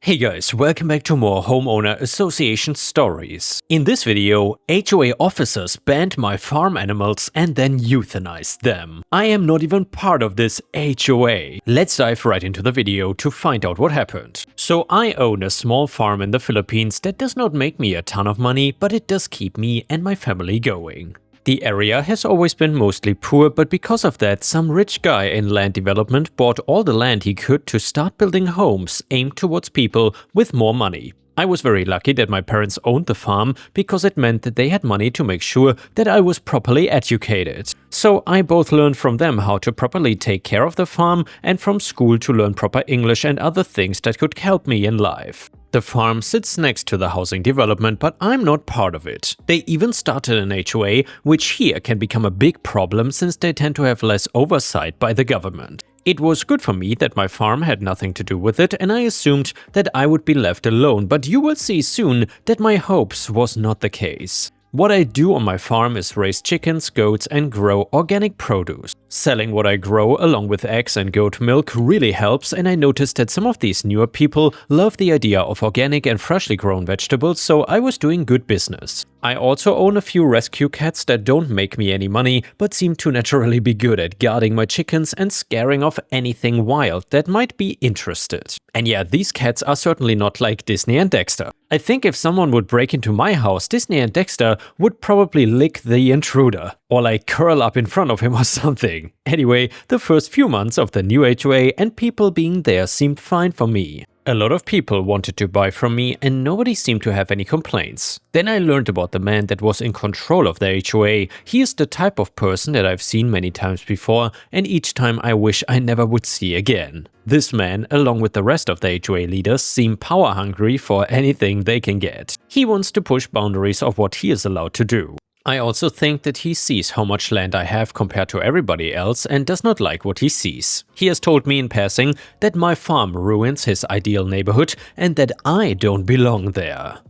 Hey guys, welcome back to more homeowner association stories. In this video, HOA officers banned my farm animals and then euthanized them. I am not even part of this HOA. Let's dive right into the video to find out what happened. So I own a small farm in the Philippines that does not make me a ton of money, but it does keep me and my family going. The area has always been mostly poor, but because of that, some rich guy in land development bought all the land he could to start building homes aimed towards people with more money. I was very lucky that my parents owned the farm because it meant that they had money to make sure that I was properly educated. So I both learned from them how to properly take care of the farm and from school to learn proper English and other things that could help me in life. The farm sits next to the housing development, but I'm not part of it. They even started an HOA, which here can become a big problem since they tend to have less oversight by the government. It was good for me that my farm had nothing to do with it, and I assumed that I would be left alone, but you will see soon that my hopes was not the case. What I do on my farm is raise chickens, goats, and grow organic produce. Selling what I grow along with eggs and goat milk really helps, and I noticed that some of these newer people love the idea of organic and freshly grown vegetables, so I was doing good business. I also own a few rescue cats that don't make me any money, but seem to naturally be good at guarding my chickens and scaring off anything wild that might be interested. And yeah, these cats are certainly not like Disney and Dexter. I think if someone would break into my house, Disney and Dexter would probably lick the intruder, or like curl up in front of him or something. Anyway, the first few months of the new HOA and people being there seemed fine for me. A lot of people wanted to buy from me and nobody seemed to have any complaints. Then I learned about the man that was in control of the HOA. He is the type of person that I've seen many times before, and each time I wish I never would see again. This man, along with the rest of the HOA leaders, seem power hungry for anything they can get. He wants to push boundaries of what he is allowed to do. I also think that he sees how much land I have compared to everybody else and does not like what he sees. He has told me in passing that my farm ruins his ideal neighborhood and that I don't belong there.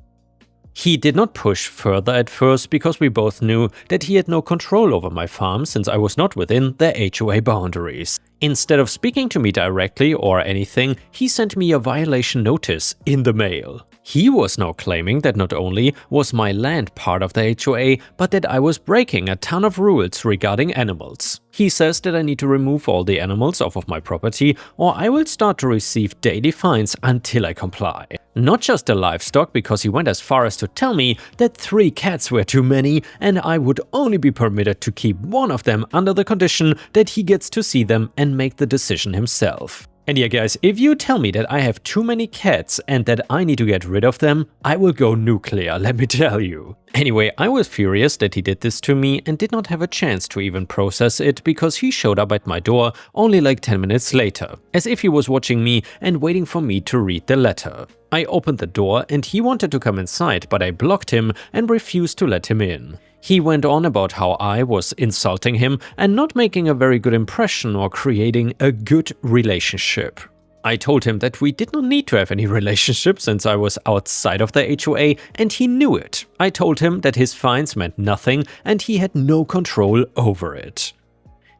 He did not push further at first because we both knew that he had no control over my farm since I was not within the HOA boundaries. Instead of speaking to me directly or anything, he sent me a violation notice in the mail. He was now claiming that not only was my land part of the HOA, but that I was breaking a ton of rules regarding animals. He says that I need to remove all the animals off of my property or I will start to receive daily fines until I comply. Not just the livestock, because he went as far as to tell me that 3 cats were too many and I would only be permitted to keep one of them under the condition that he gets to see them and make the decision himself. And yeah guys, if you tell me that I have too many cats and that I need to get rid of them, I will go nuclear, let me tell you. Anyway, I was furious that he did this to me and did not have a chance to even process it because he showed up at my door only like 10 minutes later, as if he was watching me and waiting for me to read the letter. I opened the door and he wanted to come inside, but I blocked him and refused to let him in. He went on about how I was insulting him and not making a very good impression or creating a good relationship. I told him that we did not need to have any relationship since I was outside of the HOA and he knew it. I told him that his fines meant nothing and he had no control over it.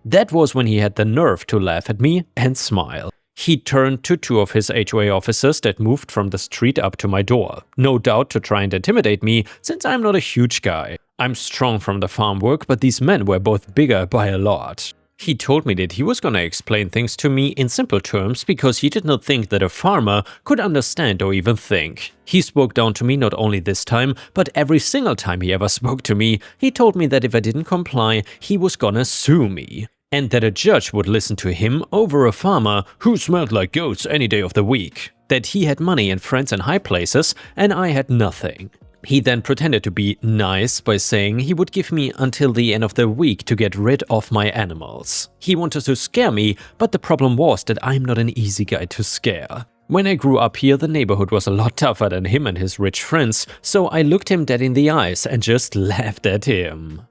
That was when he had the nerve to laugh at me and smile. He turned to 2 of his HOA officers that moved from the street up to my door, no doubt to try and intimidate me since I'm not a huge guy. I'm strong from the farm work, but these men were both bigger by a lot. He told me that he was gonna explain things to me in simple terms because he did not think that a farmer could understand or even think. He spoke down to me not only this time, but every single time he ever spoke to me. He told me that if I didn't comply, he was gonna sue me. And that a judge would listen to him over a farmer who smelled like goats any day of the week. That he had money and friends in high places and I had nothing. He then pretended to be nice by saying he would give me until the end of the week to get rid of my animals. He wanted to scare me, but the problem was that I'm not an easy guy to scare. When I grew up here, the neighborhood was a lot tougher than him and his rich friends, so I looked him dead in the eyes and just laughed at him,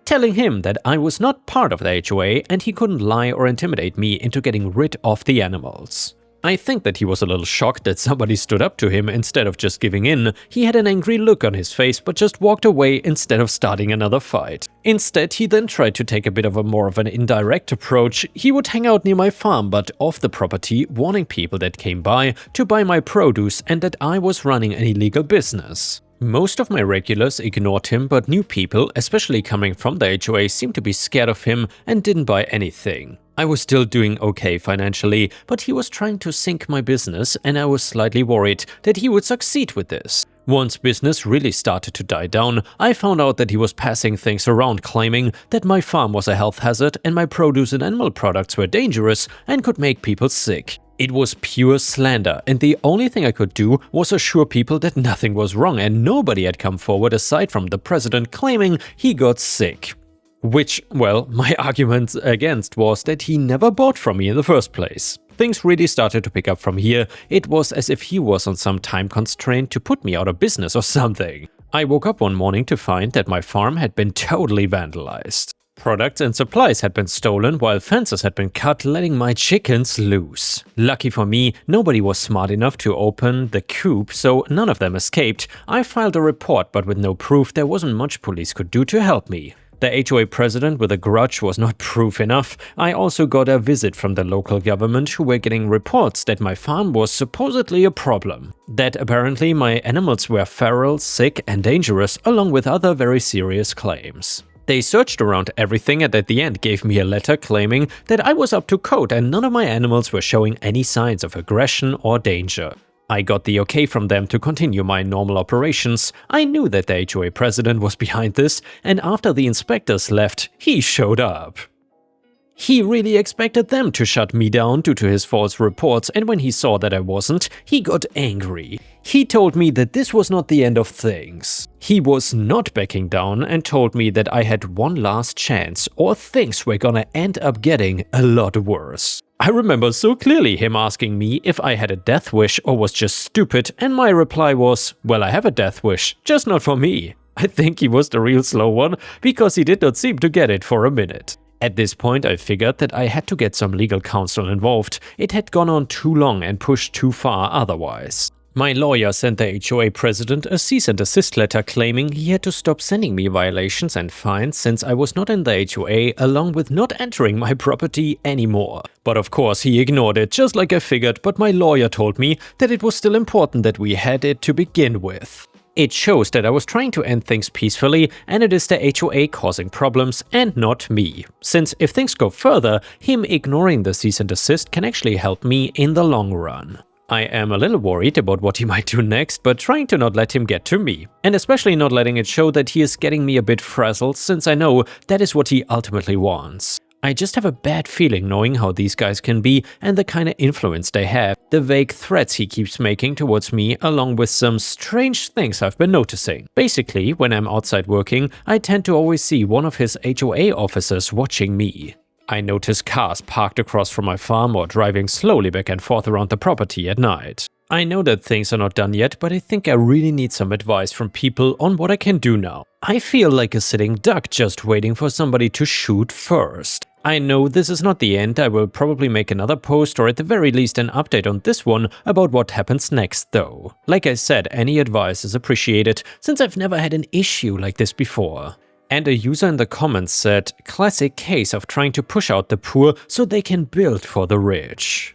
telling him that I was not part of the HOA and he couldn't lie or intimidate me into getting rid of the animals. I think that he was a little shocked that somebody stood up to him instead of just giving in. He had an angry look on his face but just walked away instead of starting another fight. Instead, he then tried to take a bit of a more of an indirect approach. He would hang out near my farm but off the property, warning people that came by to buy my produce and that I was running an illegal business. Most of my regulars ignored him, but new people, especially coming from the HOA, seemed to be scared of him and didn't buy anything. I was still doing okay financially, but he was trying to sink my business and I was slightly worried that he would succeed with this. Once business really started to die down, I found out that he was passing things around claiming that my farm was a health hazard and my produce and animal products were dangerous and could make people sick. It was pure slander, and the only thing I could do was assure people that nothing was wrong and nobody had come forward aside from the president claiming he got sick. Which, well, my argument against was that he never bought from me in the first place. Things really started to pick up from here. It was as if he was on some time constraint to put me out of business or something. I woke up one morning to find that my farm had been totally vandalized. Products and supplies had been stolen while fences had been cut, letting my chickens loose. Lucky for me, nobody was smart enough to open the coop, so none of them escaped. I filed a report, but with no proof, there wasn't much police could do to help me. The HOA president with a grudge was not proof enough. I also got a visit from the local government who were getting reports that my farm was supposedly a problem. That apparently my animals were feral, sick and dangerous, along with other very serious claims. They searched around everything and at the end gave me a letter claiming that I was up to code and none of my animals were showing any signs of aggression or danger. I got the okay from them to continue my normal operations. I knew that the HOA president was behind this, and after the inspectors left, he showed up. He really expected them to shut me down due to his false reports, and when he saw that I wasn't, he got angry. He told me that this was not the end of things. He was not backing down and told me that I had one last chance, or things were gonna end up getting a lot worse. I remember so clearly him asking me if I had a death wish or was just stupid, and my reply was, well, I have a death wish, just not for me. I think he was the real slow one, because he did not seem to get it for a minute. At this point, I figured that I had to get some legal counsel involved. It had gone on too long and pushed too far otherwise. My lawyer sent the HOA president a cease and desist letter claiming he had to stop sending me violations and fines since I was not in the HOA, along with not entering my property anymore. But of course he ignored it, just like I figured, but my lawyer told me that it was still important that we had it to begin with. It shows that I was trying to end things peacefully and it is the HOA causing problems and not me. Since if things go further, him ignoring the cease and desist can actually help me in the long run. I am a little worried about what he might do next, but trying to not let him get to me. And especially not letting it show that he is getting me a bit frazzled, since I know that is what he ultimately wants. I just have a bad feeling knowing how these guys can be and the kind of influence they have, the vague threats he keeps making towards me, along with some strange things I've been noticing. Basically, when I'm outside working, I tend to always see one of his HOA officers watching me. I notice cars parked across from my farm or driving slowly back and forth around the property at night. I know that things are not done yet, but I think I really need some advice from people on what I can do now. I feel like a sitting duck just waiting for somebody to shoot first. I know this is not the end. I will probably make another post or at the very least an update on this one about what happens next though. Like I said, any advice is appreciated since I've never had an issue like this before. And a user in the comments said, classic case of trying to push out the poor so they can build for the rich.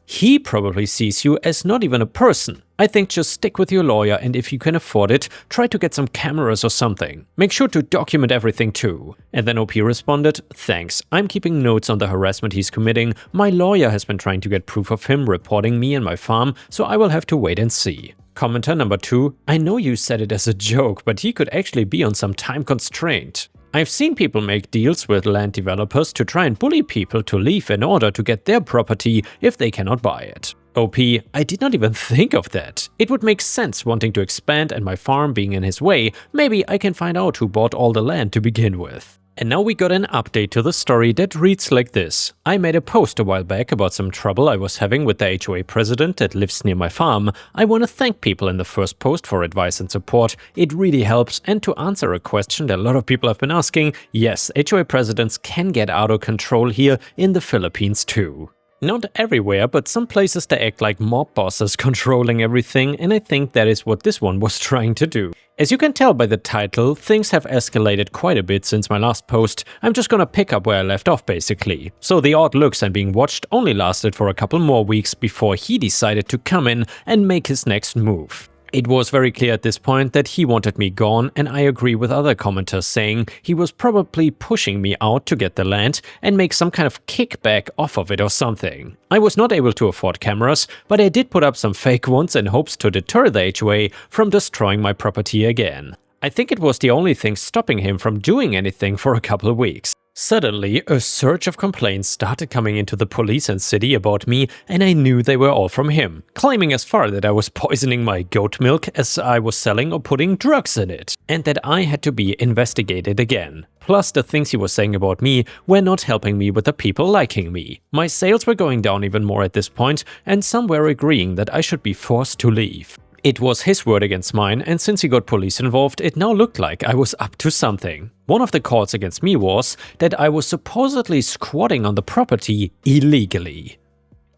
He probably sees you as not even a person. I think just stick with your lawyer and if you can afford it, try to get some cameras or something. Make sure to document everything too. And then OP responded, thanks, I'm keeping notes on the harassment he's committing. My lawyer has been trying to get proof of him reporting me and my farm, so I will have to wait and see. Commenter number 2, I know you said it as a joke, but he could actually be on some time constraint. I've seen people make deals with land developers to try and bully people to leave in order to get their property if they cannot buy it. OP, I did not even think of that. It would make sense wanting to expand and my farm being in his way. Maybe I can find out who bought all the land to begin with. And now we got an update to the story that reads like this. I made a post a while back about some trouble I was having with the HOA president that lives near my farm. I want to thank people in the first post for advice and support. It really helps, and to answer a question that a lot of people have been asking, yes, HOA presidents can get out of control here in the Philippines too. Not everywhere, but some places they act like mob bosses controlling everything, and I think that is what this one was trying to do. As you can tell by the title, things have escalated quite a bit since my last post. I'm just gonna pick up where I left off basically. So the odd looks and being watched only lasted for a couple more weeks before he decided to come in and make his next move. It was very clear at this point that he wanted me gone, and I agree with other commenters saying he was probably pushing me out to get the land and make some kind of kickback off of it or something. I was not able to afford cameras, but I did put up some fake ones in hopes to deter the HOA from destroying my property again. I think it was the only thing stopping him from doing anything for a couple of weeks. Suddenly, a surge of complaints started coming into the police and city about me, and I knew they were all from him, claiming as far that I was poisoning my goat milk as I was selling or putting drugs in it, and that I had to be investigated again. Plus, the things he was saying about me were not helping me with the people liking me. My sales were going down even more at this point, and some were agreeing that I should be forced to leave. It was his word against mine, and since he got police involved, it now looked like I was up to something. One of the calls against me was that I was supposedly squatting on the property illegally.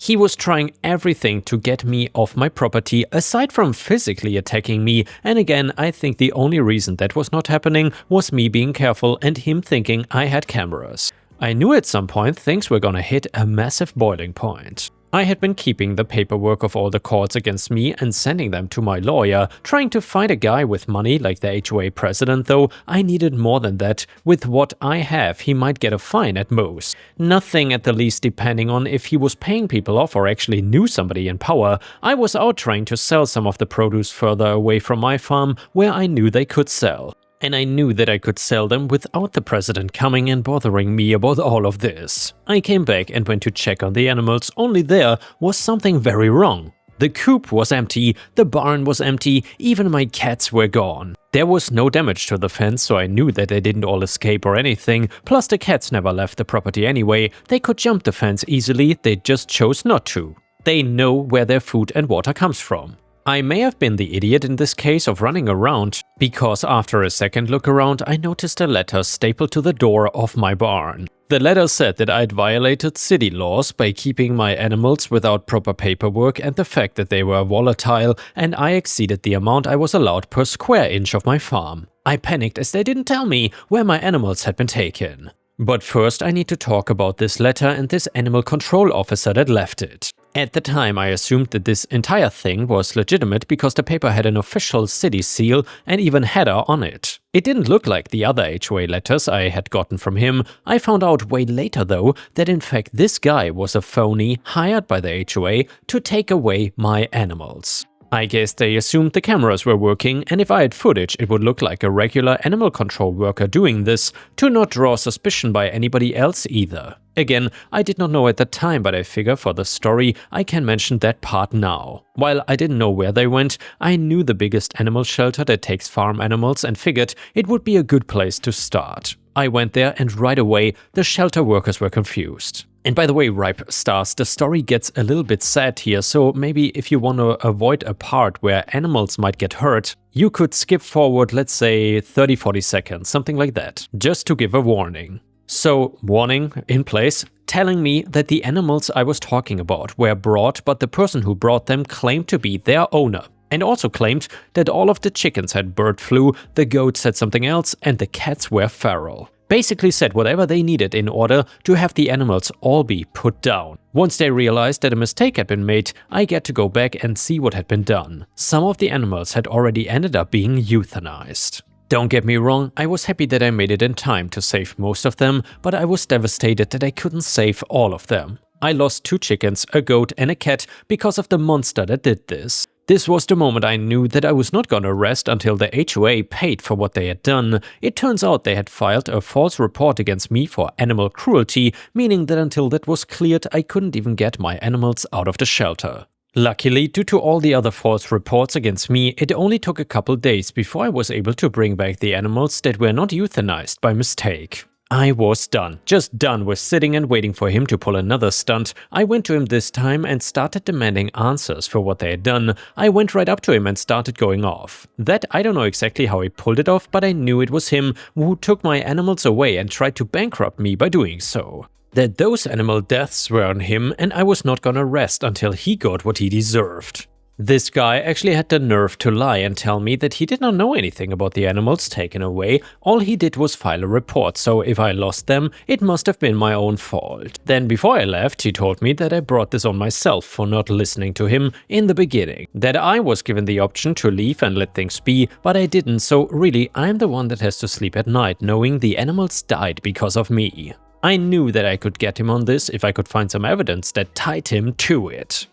He was trying everything to get me off my property aside from physically attacking me, and again I think the only reason that was not happening was me being careful and him thinking I had cameras. I knew at some point things were gonna hit a massive boiling point. I had been keeping the paperwork of all the calls against me and sending them to my lawyer, trying to find a guy with money like the HOA president, though I needed more than that. With what I have, he might get a fine at most. Nothing at the least, depending on if he was paying people off or actually knew somebody in power. I was out trying to sell some of the produce further away from my farm where I knew they could sell. And I knew that I could sell them without the president coming and bothering me about all of this. I came back and went to check on the animals, only there was something very wrong. The coop was empty, the barn was empty, even my cats were gone. There was no damage to the fence, so I knew that they didn't all escape or anything, plus the cats never left the property anyway. They could jump the fence easily, they just chose not to. They know where their food and water comes from. I may have been the idiot in this case of running around, because after a second look around I noticed a letter stapled to the door of my barn. The letter said that I'd violated city laws by keeping my animals without proper paperwork and the fact that they were volatile, and I exceeded the amount I was allowed per square inch of my farm. I panicked as they didn't tell me where my animals had been taken. But first I need to talk about this letter and this animal control officer that left it. At the time I assumed that this entire thing was legitimate because the paper had an official city seal and even header on it. It didn't look like the other HOA letters I had gotten from him. I found out way later though that in fact this guy was a phony hired by the HOA to take away my animals. I guess they assumed the cameras were working, and if I had footage it would look like a regular animal control worker doing this, to not draw suspicion by anybody else either. Again, I did not know at the time, but I figure for the story I can mention that part now. While I didn't know where they went, I knew the biggest animal shelter that takes farm animals and figured it would be a good place to start. I went there and right away the shelter workers were confused. And by the way, Ripestars, the story gets a little bit sad here, so maybe if you want to avoid a part where animals might get hurt, you could skip forward, let's say 30-40 seconds, something like that, just to give a warning. So, warning in place, telling me that the animals I was talking about were brought, but the person who brought them claimed to be their owner. And also claimed that all of the chickens had bird flu, the goats had something else, and the cats were feral. Basically said whatever they needed in order to have the animals all be put down. Once they realized that a mistake had been made, I get to go back and see what had been done. Some of the animals had already ended up being euthanized. Don't get me wrong, I was happy that I made it in time to save most of them, but I was devastated that I couldn't save all of them. I lost 2 chickens, a goat and a cat because of the monster that did this. This was the moment I knew that I was not gonna rest until the HOA paid for what they had done. It turns out they had filed a false report against me for animal cruelty, meaning that until that was cleared I couldn't even get my animals out of the shelter. Luckily, due to all the other false reports against me, it only took a couple days before I was able to bring back the animals that were not euthanized by mistake. I was done, just done with sitting and waiting for him to pull another stunt. I went to him this time and started demanding answers for what they had done. I went right up to him and started going off. That I don't know exactly how he pulled it off, but I knew it was him who took my animals away and tried to bankrupt me by doing so. that those animal deaths were on him and I was not gonna rest until he got what he deserved. This guy actually had the nerve to lie and tell me that he did not know anything about the animals taken away, all he did was file a report, so if I lost them, it must have been my own fault. Then before I left, he told me that I brought this on myself for not listening to him in the beginning, that I was given the option to leave and let things be, but I didn't, so really I'm the one that has to sleep at night knowing the animals died because of me. I knew that I could get him on this if I could find some evidence that tied him to it.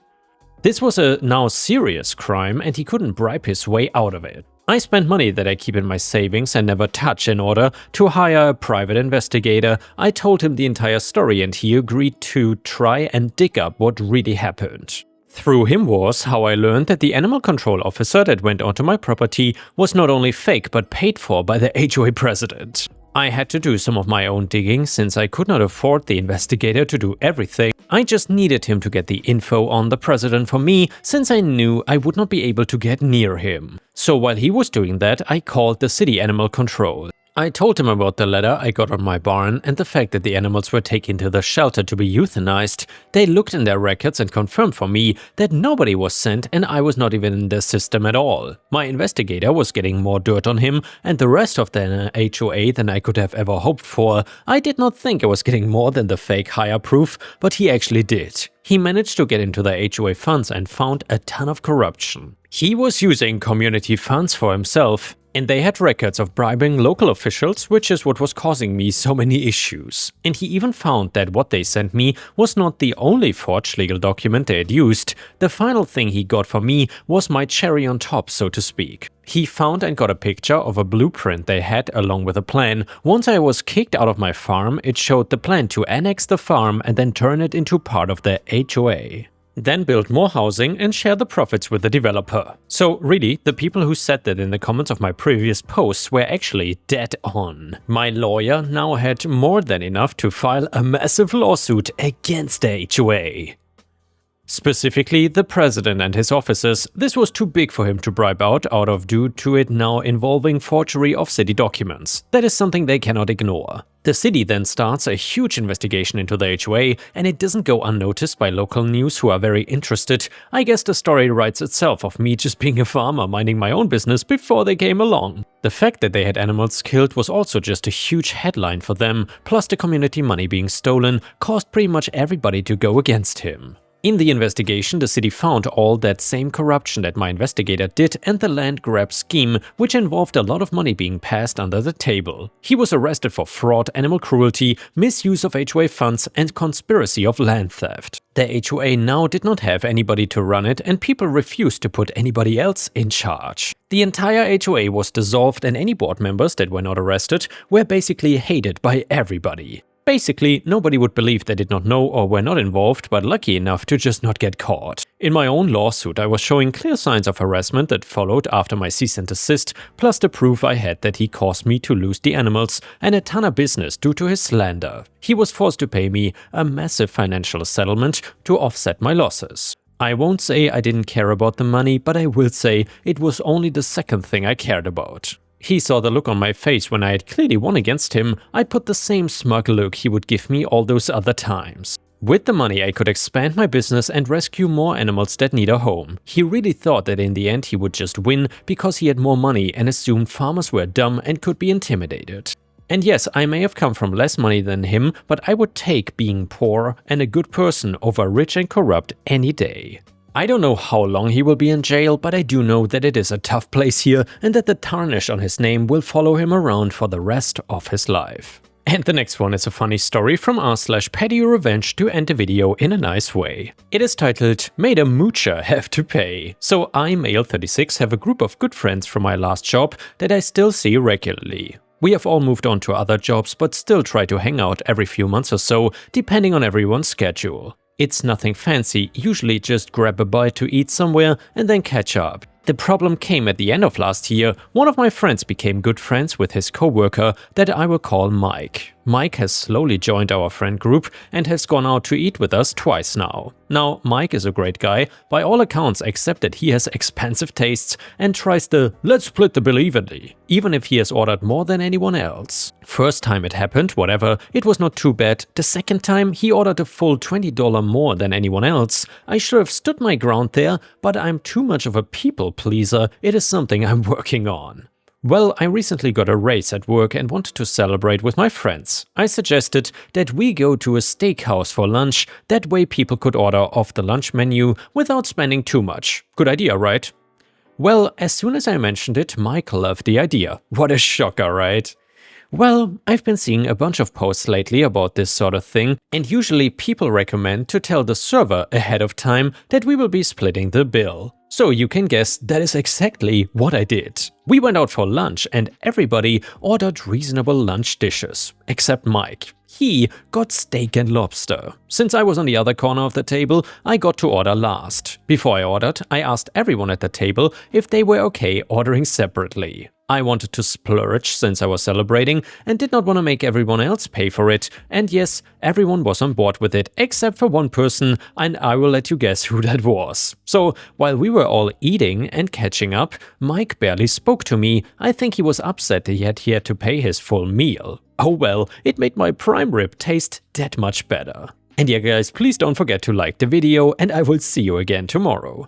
This was a now serious crime and he couldn't bribe his way out of it. I spent money that I keep in my savings and never touch in order to hire a private investigator. I told him the entire story and he agreed to try and dig up what really happened. Through him was how I learned that the animal control officer that went onto my property was not only fake but paid for by the HOA president. I had to do some of my own digging since I could not afford the investigator to do everything. I just needed him to get the info on the president for me since I knew I would not be able to get near him. So while he was doing that, I called the city animal control. I told him about the letter I got on my barn and the fact that the animals were taken to the shelter to be euthanized. They looked in their records and confirmed for me that nobody was sent and I was not even in the system at all. My investigator was getting more dirt on him and the rest of the HOA than I could have ever hoped for. I did not think I was getting more than the fake hire proof, but he actually did. He managed to get into the HOA funds and found a ton of corruption. He was using community funds for himself. And they had records of bribing local officials, which is what was causing me so many issues. And he even found that what they sent me was not the only forged legal document they had used. The final thing he got for me was my cherry on top, so to speak. He found and got a picture of a blueprint they had along with a plan. Once I was kicked out of my farm, it showed the plan to annex the farm and then turn it into part of the HOA. Then build more housing and share the profits with the developer. So really, the people who said that in the comments of my previous posts were actually dead on. My lawyer now had more than enough to file a massive lawsuit against the HOA. Specifically, the president and his officers. This was too big for him to bribe out of due to it now involving forgery of city documents. That is something they cannot ignore. The city then starts a huge investigation into the HOA and it doesn't go unnoticed by local news who are very interested. I guess the story writes itself of me just being a farmer minding my own business before they came along. The fact that they had animals killed was also just a huge headline for them, plus the community money being stolen caused pretty much everybody to go against him. In the investigation, the city found all that same corruption that my investigator did and the land grab scheme, which involved a lot of money being passed under the table. He was arrested for fraud, animal cruelty, misuse of HOA funds and conspiracy of land theft. The HOA now did not have anybody to run it and people refused to put anybody else in charge. The entire HOA was dissolved and any board members that were not arrested were basically hated by everybody. Basically, nobody would believe they did not know or were not involved, but lucky enough to just not get caught. In my own lawsuit, I was showing clear signs of harassment that followed after my cease and desist, plus the proof I had that he caused me to lose the animals and a ton of business due to his slander. He was forced to pay me a massive financial settlement to offset my losses. I won't say I didn't care about the money, but I will say it was only the second thing I cared about. He saw the look on my face when I had clearly won against him. I put the same smug look he would give me all those other times. With the money I could expand my business and rescue more animals that need a home. He really thought that in the end he would just win because he had more money and assumed farmers were dumb and could be intimidated. And yes, I may have come from less money than him, but I would take being poor and a good person over rich and corrupt any day. I don't know how long he will be in jail, but I do know that it is a tough place here and that the tarnish on his name will follow him around for the rest of his life. And the next one is a funny story from r/Petty Revenge to end the video in a nice way. It is titled, Made a Moocher Have to Pay. So I, male 36, have a group of good friends from my last job that I still see regularly. We have all moved on to other jobs but still try to hang out every few months or so, depending on everyone's schedule. It's nothing fancy, usually just grab a bite to eat somewhere and then catch up. The problem came at the end of last year. One of my friends became good friends with his coworker that I will call Mike. Mike has slowly joined our friend group and has gone out to eat with us twice now. Now, Mike is a great guy, by all accounts, except that he has expensive tastes and tries the "let's split the bill evenly," even if he has ordered more than anyone else. First time it happened, whatever, it was not too bad. The second time, he ordered a full $20 more than anyone else. I should have stood my ground there, but I'm too much of a people pleaser. It is something I'm working on. Well, I recently got a raise at work and wanted to celebrate with my friends. I suggested that we go to a steakhouse for lunch, that way people could order off the lunch menu without spending too much. Good idea, right? Well, as soon as I mentioned it, Mike loved the idea. What a shocker, right? Well, I've been seeing a bunch of posts lately about this sort of thing, and usually people recommend to tell the server ahead of time that we will be splitting the bill. So you can guess that is exactly what I did. We went out for lunch and everybody ordered reasonable lunch dishes, except Mike. He got steak and lobster. Since I was on the other corner of the table, I got to order last. Before I ordered, I asked everyone at the table if they were okay ordering separately. I wanted to splurge since I was celebrating and did not want to make everyone else pay for it. And yes, everyone was on board with it except for one person, and I will let you guess who that was. So while we were all eating and catching up, Mike barely spoke to me. I think he was upset that he had to pay his full meal. Oh well, it made my prime rib taste that much better. And yeah guys, please don't forget to like the video and I will see you again tomorrow.